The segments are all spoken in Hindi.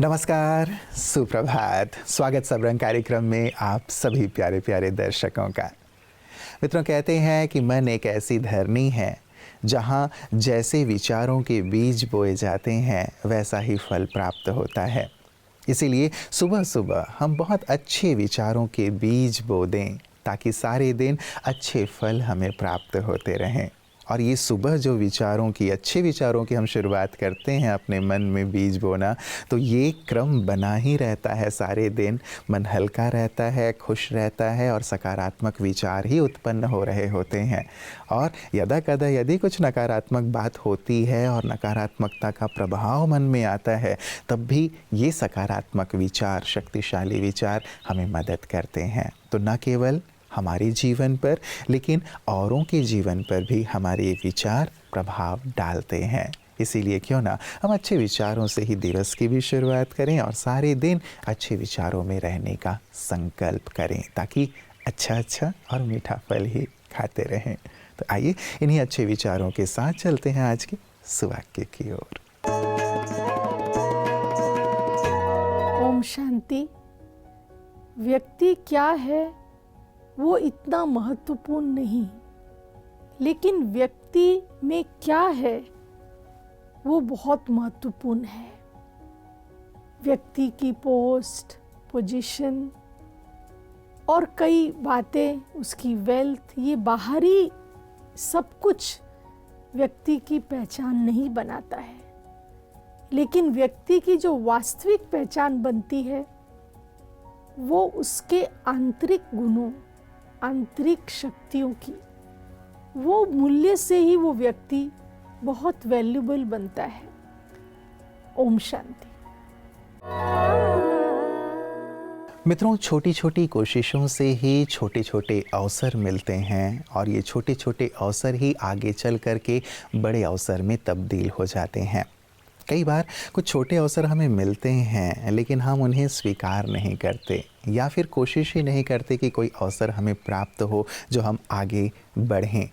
नमस्कार, सुप्रभात। स्वागत सबरंग कार्यक्रम में आप सभी प्यारे प्यारे दर्शकों का। मित्रों, कहते हैं कि मन एक ऐसी धरनी है जहाँ जैसे विचारों के बीज बोए जाते हैं वैसा ही फल प्राप्त होता है। इसीलिए सुबह सुबह हम बहुत अच्छे विचारों के बीज बो दें ताकि सारे दिन अच्छे फल हमें प्राप्त होते रहें। और ये सुबह जो विचारों की, अच्छे विचारों की हम शुरुआत करते हैं अपने मन में बीज बोना, तो ये क्रम बना ही रहता है सारे दिन। मन हल्का रहता है, खुश रहता है और सकारात्मक विचार ही उत्पन्न हो रहे होते हैं। और यदा कदा यदि कुछ नकारात्मक बात होती है और नकारात्मकता का प्रभाव मन में आता है, तब भी ये सकारात्मक विचार, शक्तिशाली विचार हमें मदद करते हैं। तो न केवल हमारे जीवन पर, लेकिन औरों के जीवन पर भी हमारे ये विचार प्रभाव डालते हैं। इसीलिए क्यों ना हम अच्छे विचारों से ही दिवस की भी शुरुआत करें और सारे दिन अच्छे विचारों में रहने का संकल्प करें ताकि अच्छा और मीठा फल ही खाते रहें। तो आइए इन्हीं अच्छे विचारों के साथ चलते हैं आज के सुवाक्य की ओर। ओम शांति। व्यक्ति क्या है वो इतना महत्वपूर्ण नहीं, लेकिन व्यक्ति में क्या है वो बहुत महत्वपूर्ण है। व्यक्ति की पोस्ट, पोजीशन और कई बातें, उसकी वेल्थ, ये बाहरी सब कुछ व्यक्ति की पहचान नहीं बनाता है, लेकिन व्यक्ति की जो वास्तविक पहचान बनती है वो उसके आंतरिक गुणों, आंतरिक शक्तियों की, वो मूल्य से ही वो व्यक्ति बहुत वैल्यूबल बनता है। ओम शांति। मित्रों, छोटी छोटी कोशिशों से ही छोटे छोटे अवसर मिलते हैं और ये छोटे छोटे अवसर ही आगे चल कर के बड़े अवसर में तब्दील हो जाते हैं। कई बार कुछ छोटे अवसर हमें मिलते हैं लेकिन हम उन्हें स्वीकार नहीं करते या फिर कोशिश ही नहीं करते कि कोई अवसर हमें प्राप्त हो जो हम आगे बढ़ें।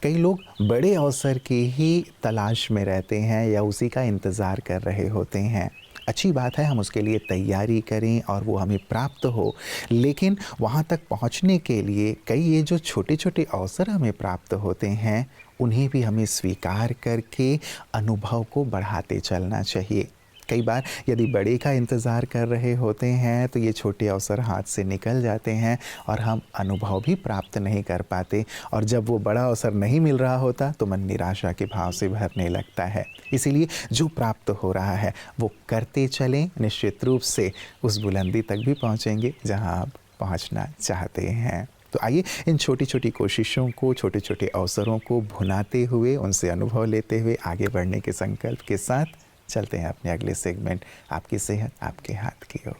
कई लोग बड़े अवसर की ही तलाश में रहते हैं या उसी का इंतज़ार कर रहे होते हैं। अच्छी बात है, हम उसके लिए तैयारी करें और वो हमें प्राप्त हो, लेकिन वहाँ तक पहुँचने के लिए कई ये जो छोटे छोटे अवसर हमें प्राप्त होते हैं उन्हें भी हमें स्वीकार करके अनुभव को बढ़ाते चलना चाहिए। कई बार यदि बड़े का इंतज़ार कर रहे होते हैं तो ये छोटे अवसर हाथ से निकल जाते हैं और हम अनुभव भी प्राप्त नहीं कर पाते, और जब वो बड़ा अवसर नहीं मिल रहा होता तो मन निराशा के भाव से भरने लगता है। इसीलिए जो प्राप्त हो रहा है वो करते चलें, निश्चित रूप से उस बुलंदी तक भी पहुँचेंगे जहाँ आप पहुँचना चाहते हैं। तो आइए इन छोटी छोटी कोशिशों को, छोटे छोटे अवसरों को भुनाते हुए, उनसे अनुभव लेते हुए आगे बढ़ने के संकल्प के साथ चलते हैं अपने अगले सेगमेंट आपकी सेहत आपके हाथ की ओर।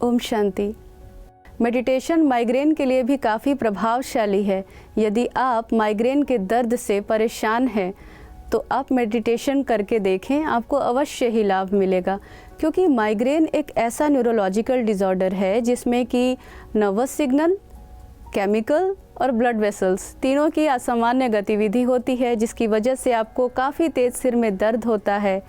ओम शांति। मेडिटेशन माइग्रेन के लिए भी काफ़ी प्रभावशाली है। यदि आप माइग्रेन के दर्द से परेशान हैं तो आप मेडिटेशन करके देखें, आपको अवश्य ही लाभ मिलेगा। क्योंकि माइग्रेन एक ऐसा न्यूरोलॉजिकल डिसऑर्डर है जिसमें कि नर्वस सिग्नल, केमिकल और ब्लड वेसल्स तीनों की असामान्य गतिविधि होती है, जिसकी वजह से आपको काफ़ी तेज़ सिर में दर्द होता है।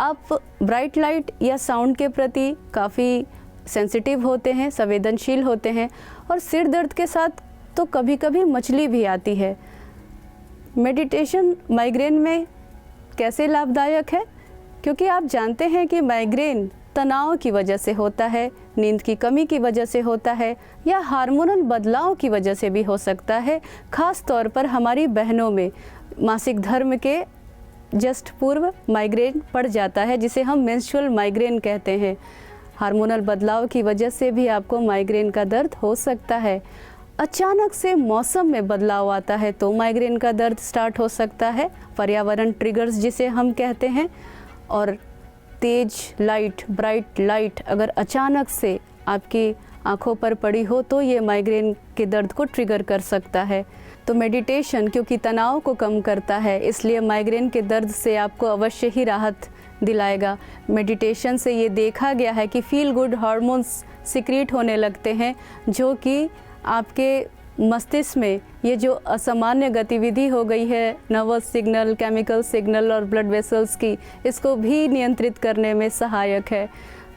आप ब्राइट लाइट या साउंड के प्रति काफ़ी सेंसिटिव होते हैं, संवेदनशील होते हैं, और सिर दर्द के साथ तो कभी कभी मचली भी आती है। मेडिटेशन माइग्रेन में कैसे लाभदायक है? क्योंकि आप जानते हैं कि माइग्रेन तनाव की वजह से होता है, नींद की कमी की वजह से होता है, या हार्मोनल बदलाव की वजह से भी हो सकता है। ख़ास तौर पर हमारी बहनों में मासिक धर्म के जस्ट पूर्व माइग्रेन पड़ जाता है, जिसे हम मेंस्ट्रुअल माइग्रेन कहते हैं। हार्मोनल बदलाव की वजह से भी आपको माइग्रेन का दर्द हो सकता है। अचानक से मौसम में बदलाव आता है तो माइग्रेन का दर्द स्टार्ट हो सकता है, पर्यावरण ट्रिगर्स जिसे हम कहते हैं। और तेज लाइट, ब्राइट लाइट अगर अचानक से आपकी आंखों पर पड़ी हो तो ये माइग्रेन के दर्द को ट्रिगर कर सकता है। तो मेडिटेशन क्योंकि तनाव को कम करता है, इसलिए माइग्रेन के दर्द से आपको अवश्य ही राहत दिलाएगा। मेडिटेशन से ये देखा गया है कि फील गुड हार्मोन्स सिक्रीट होने लगते हैं जो कि आपके मस्तिष्क में ये जो असामान्य गतिविधि हो गई है नर्वस सिग्नल, केमिकल सिग्नल और ब्लड वेसल्स की, इसको भी नियंत्रित करने में सहायक है।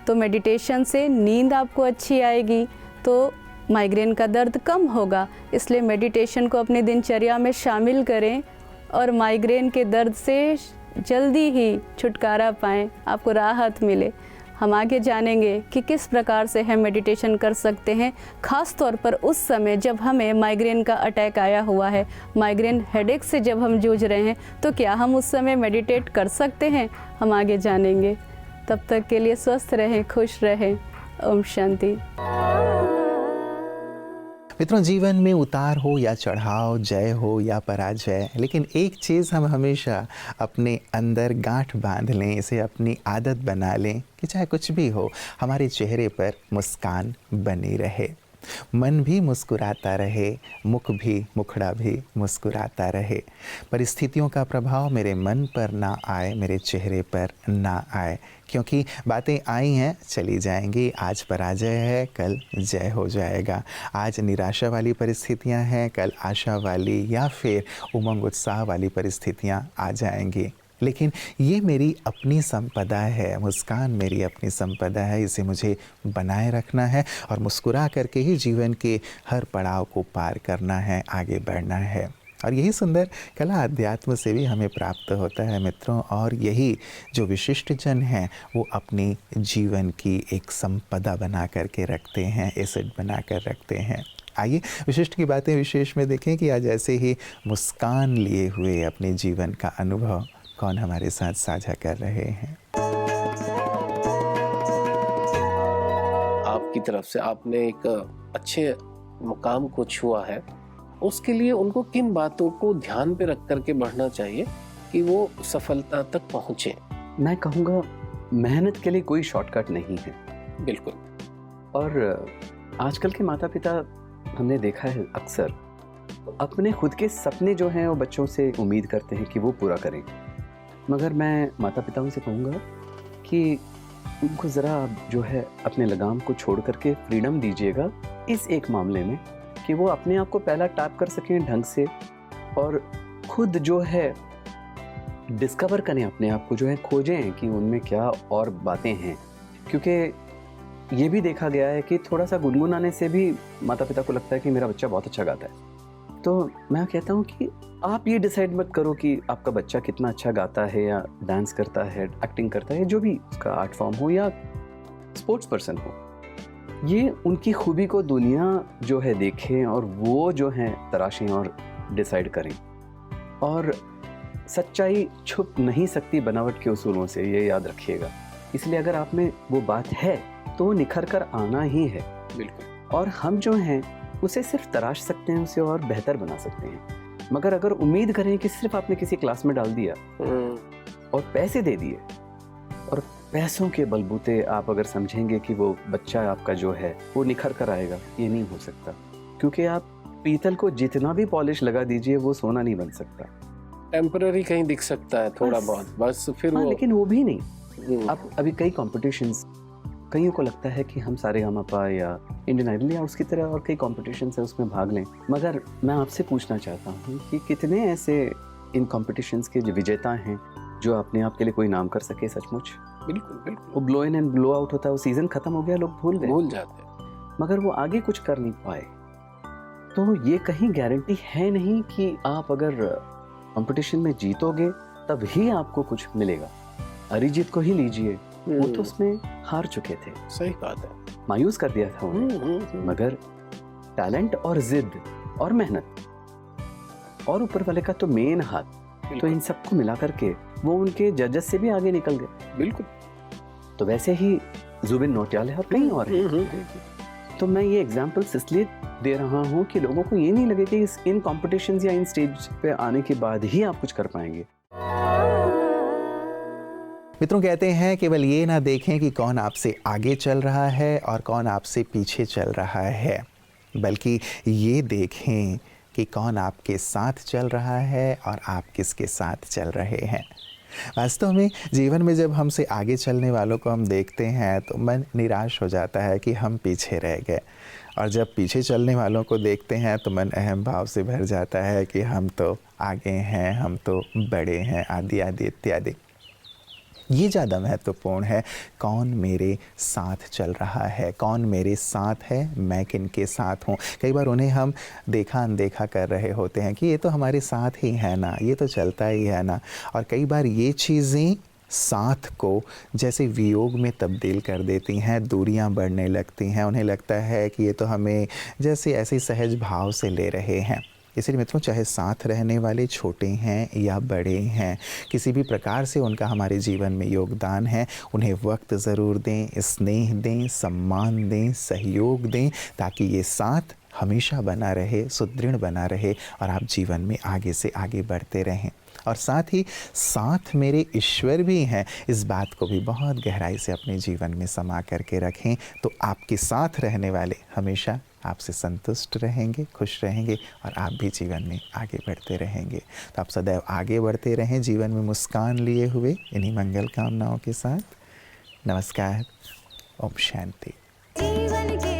तो मेडिटेशन से नींद आपको अच्छी आएगी, तो माइग्रेन का दर्द कम होगा। इसलिए मेडिटेशन को अपनी दिनचर्या में शामिल करें और माइग्रेन के दर्द से जल्दी ही छुटकारा पाएँ, आपको राहत मिले। हम आगे जानेंगे कि किस प्रकार से हम मेडिटेशन कर सकते हैं, ख़ास तौर पर उस समय जब हमें माइग्रेन का अटैक आया हुआ है, माइग्रेन हेडेक से जब हम जूझ रहे हैं, तो क्या हम उस समय मेडिटेट कर सकते हैं, हम आगे जानेंगे। तब तक के लिए स्वस्थ रहें, खुश रहें। ओम शांति। मित्रों, जीवन में उतार हो या चढ़ाव, जय हो या पराजय, लेकिन एक चीज़ हम हमेशा अपने अंदर गांठ बांध लें, इसे अपनी आदत बना लें कि चाहे कुछ भी हो, हमारे चेहरे पर मुस्कान बनी रहे, मन भी मुस्कुराता रहे, मुखड़ा भी मुस्कुराता रहे। परिस्थितियों का प्रभाव मेरे मन पर ना आए, मेरे चेहरे पर ना आए, क्योंकि बातें आई हैं, चली जाएंगी। आज पराजय है, कल जय हो जाएगा। आज निराशा वाली परिस्थितियां हैं, कल आशा वाली या फिर उमंग उत्साह वाली परिस्थितियां आ जाएंगी। लेकिन ये मेरी अपनी संपदा है, मुस्कान मेरी अपनी संपदा है, इसे मुझे बनाए रखना है और मुस्कुरा करके ही जीवन के हर पड़ाव को पार करना है, आगे बढ़ना है। और यही सुंदर कला अध्यात्म से भी हमें प्राप्त होता है मित्रों। और यही जो विशिष्ट जन हैं वो अपनी जीवन की एक संपदा बना करके रखते हैं, एसेट बना कर रखते हैं। आइए विशिष्ट की बातें विशेष में देखें कि आज ऐसे ही मुस्कान लिए हुए अपने जीवन का अनुभव कौन हमारे साथ साझा कर रहे हैं। आपकी तरफ से आपने एक अच्छे मुकाम को छुआ है, उसके लिए उनको किन बातों को ध्यान पे रख करके बढ़ना चाहिए कि वो सफलता तक पहुंचे? मैं कहूँगा मेहनत के लिए कोई शॉर्टकट नहीं है। बिल्कुल। और आजकल के माता पिता हमने देखा है अक्सर अपने खुद के सपने जो हैं वो बच्चों से उम्मीद करते हैं कि वो पूरा करें, मगर मैं माता पिताओं से कहूँगा कि उनको ज़रा जो है अपने लगाम को छोड़ करके फ्रीडम दीजिएगा इस एक मामले में कि वो अपने आप को पहला टैप कर सकें ढंग से और खुद जो है डिस्कवर करें, अपने आप को जो है खोजें कि उनमें क्या और बातें हैं। क्योंकि ये भी देखा गया है कि थोड़ा सा गुनगुनाने से भी माता पिता को लगता है कि मेरा बच्चा बहुत अच्छा गाता है। तो मैं कहता हूँ कि आप ये डिसाइड मत करो कि आपका बच्चा कितना अच्छा गाता है या डांस करता है, एक्टिंग करता है, जो भी उसका आर्ट फॉर्म हो या स्पोर्ट्स पर्सन हो, ये उनकी खूबी को दुनिया जो है देखें और वो जो है तराशें और डिसाइड करें। और सच्चाई छुप नहीं सकती बनावट के उसूलों से, ये याद रखिएगा। इसलिए अगर आप में वो बात है तो निखर कर आना ही है। बिल्कुल। और हम जो हैं उसे सिर्फ तराश सकते हैं, उसे और बेहतर बना सकते हैं। मगर अगर उम्मीद करें कि सिर्फ आपने किसी क्लास में डाल दिया और पैसे दे दिए और पैसों के बलबूते आप अगर समझेंगे कि वो बच्चा आपका जो है वो निखर कर आएगा, ये नहीं हो सकता। क्योंकि आप पीतल को जितना भी पॉलिश लगा दीजिए वो सोना नहीं बन सकता। टेम्पररी कहीं दिख सकता है थोड़ा बहुत, बस फिर वो। लेकिन वो भी नहीं। अब अभी कई कॉम्पिटिशन्स, कईयों को लगता है कि हम सारेगामापा या इंडियन आइडल या उसकी तरह और कई कॉम्पिटिशन्स है उसमें भाग लें। मगर मैं आपसे पूछना चाहता हूँ कि कितने ऐसे इन कॉम्पिटिशन्स के जो विजेता हैं जो अपने आप के लिए कोई नाम कर सके सचमुच? बिल्कुल बिल्कुल। वो blow in and blow out होता है, वो सीजन खत्म हो गया, लोग भूल जाते हैं, मगर वो आगे कुछ कर नहीं पाए। तो ये कहीं गारंटी है नहीं कि आप अगर कंपटीशन में जीतोगे तब ही आपको कुछ मिलेगा। अरिजीत को ही लीजिए, वो तो उसमें हार चुके थे, सही बात है, मायूस कर दिया था उन्हें। मगर टैलेंट और जिद और मेहनत और ऊपर वाले का तो मेन हाथ, तो इन सबको मिला करके वो उनके जजेस से भी आगे निकल गए। बिल्कुल। तो वैसे ही जुबिन नौटियाल है और कई और हैं। तो मैं ये एग्जांपल्स इसलिए दे रहा हूँ कि लोगों को ये नहीं लगे कि इन कॉम्पिटिशन्स या इन स्टेज पे आने के बाद ही आप कुछ कर पाएंगे। मित्रों, कहते हैं केवल ये ना देखें कि कौन आपसे आगे चल रहा है और कौन आपसे पीछे चल रहा है, बल्कि ये देखें कि कौन आपके साथ चल रहा है और आप किसके साथ चल रहे हैं। वास्तव में जीवन में जब हमसे आगे चलने वालों को हम देखते हैं तो मन निराश हो जाता है कि हम पीछे रह गए। और जब पीछे चलने वालों को देखते हैं तो मन अहम भाव से भर जाता है कि हम तो आगे हैं, हम तो बड़े हैं, आदि आदि इत्यादि। ये ज़्यादा महत्वपूर्ण है, कौन मेरे साथ चल रहा है, कौन मेरे साथ है, मैं किन के साथ हूँ। कई बार उन्हें हम देखा अनदेखा कर रहे होते हैं कि ये तो हमारे साथ ही है ना, ये तो चलता ही है ना। और कई बार ये चीज़ें साथ को जैसे वियोग में तब्दील कर देती हैं, दूरियां बढ़ने लगती हैं। उन्हें लगता है कि ये तो हमें जैसे ऐसे सहज भाव से ले रहे हैं। इसलिए मित्रों, चाहे साथ रहने वाले छोटे हैं या बड़े हैं, किसी भी प्रकार से उनका हमारे जीवन में योगदान है, उन्हें वक्त ज़रूर दें, स्नेह दें, सम्मान दें, सहयोग दें, ताकि ये साथ हमेशा बना रहे, सुदृढ़ बना रहे और आप जीवन में आगे से आगे बढ़ते रहें। और साथ ही साथ मेरे ईश्वर भी हैं, इस बात को भी बहुत गहराई से अपने जीवन में समा करके रखें, तो आपके साथ रहने वाले हमेशा आपसे संतुष्ट रहेंगे, खुश रहेंगे और आप भी जीवन में आगे बढ़ते रहेंगे। तो आप सदैव आगे बढ़ते रहें जीवन में मुस्कान लिए हुए, इन्हीं मंगल कामनाओं के साथ। नमस्कार। ओम शांति। जीवन के